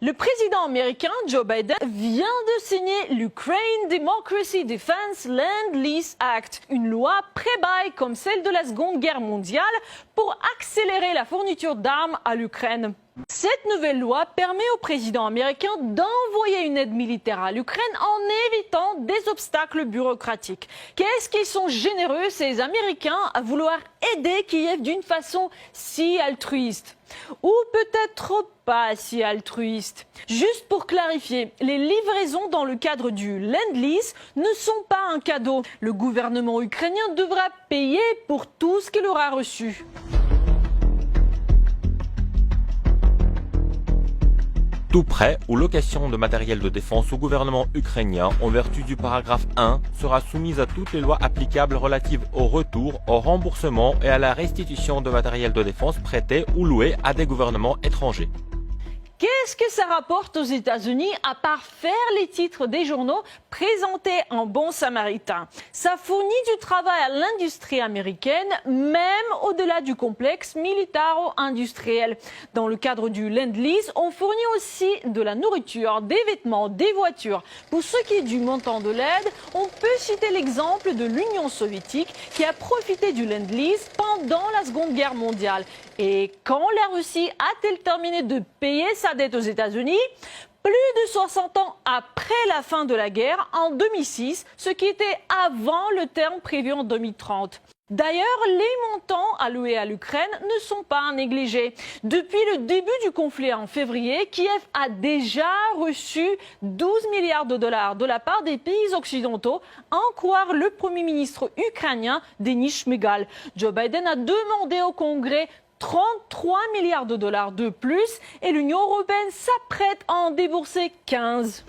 Le président américain Joe Biden vient de signer l'Ukraine Democracy Defense Land-Lease Act, une loi pré-bail comme celle de la Seconde Guerre mondiale pour accélérer la fourniture d'armes à l'Ukraine. Cette nouvelle loi permet au président américain d'envoyer une aide militaire à l'Ukraine en évitant des obstacles bureaucratiques. Qu'est-ce qu'ils sont généreux, ces Américains, à vouloir aider Kiev d'une façon si altruiste? Ou peut-être pas si altruiste. Juste pour clarifier, les livraisons dans le cadre du Land-Lease ne sont pas un cadeau. Le gouvernement ukrainien devra payer pour tout ce qu'il aura reçu. Tout prêt ou location de matériel de défense au gouvernement ukrainien en vertu du paragraphe 1 sera soumise à toutes les lois applicables relatives au retour, au remboursement et à la restitution de matériel de défense prêté ou loué à des gouvernements étrangers. Qu'est-ce que ça rapporte aux États-Unis à part faire les titres des journaux présentés en bon samaritain? Ça fournit du travail à l'industrie américaine, même au-delà du complexe militaro-industriel. Dans le cadre du Land-Lease, on fournit aussi de la nourriture, des vêtements, des voitures. Pour ce qui est du montant de l'aide, on peut citer l'exemple de l'Union soviétique qui a profité du Land-Lease pendant la Seconde Guerre mondiale. Et quand la Russie a-t-elle terminé de payer sa dette aux États-Unis? Plus de 60 ans après la fin de la guerre, en 2006, ce qui était avant le terme prévu en 2030. D'ailleurs, les montants alloués à l'Ukraine ne sont pas négligés. Depuis le début du conflit en février, Kiev a déjà reçu 12 milliards de dollars de la part des pays occidentaux, à en croire le Premier ministre ukrainien Denis Shmyhal. Joe Biden a demandé au Congrès 33 milliards de dollars de plus et l'Union européenne s'apprête à en débourser 15.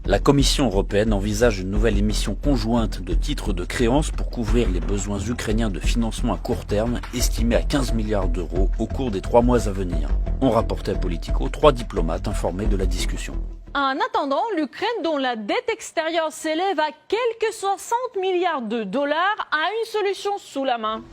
La Commission européenne envisage une nouvelle émission conjointe de titres de créances pour couvrir les besoins ukrainiens de financement à court terme, estimés à 15 milliards d'euros au cours des 3 mois à venir. On rapportait à Politico 3 diplomates informés de la discussion. En attendant, l'Ukraine, dont la dette extérieure s'élève à quelques 60 milliards de dollars, a une solution sous la main.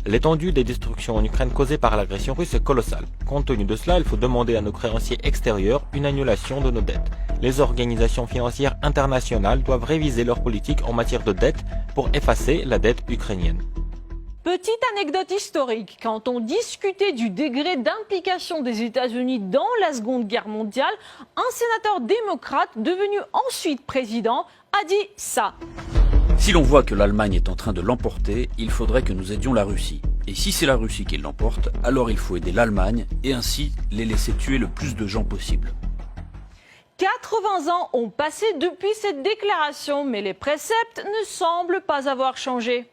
L'étendue des destructions en Ukraine causées par l'agression russe est colossale. Compte tenu de cela, il faut demander à nos créanciers extérieurs une annulation de nos dettes. Les organisations financières internationales doivent réviser leur politique en matière de dette pour effacer la dette ukrainienne. Petite anecdote historique, quand on discutait du degré d'implication des États-Unis dans la Seconde Guerre mondiale, un sénateur démocrate devenu ensuite président a dit ça. Si l'on voit que l'Allemagne est en train de l'emporter, il faudrait que nous aidions la Russie. Et si c'est la Russie qui l'emporte, alors il faut aider l'Allemagne et ainsi les laisser tuer le plus de gens possible. 80 ans ont passé depuis cette déclaration, mais les préceptes ne semblent pas avoir changé.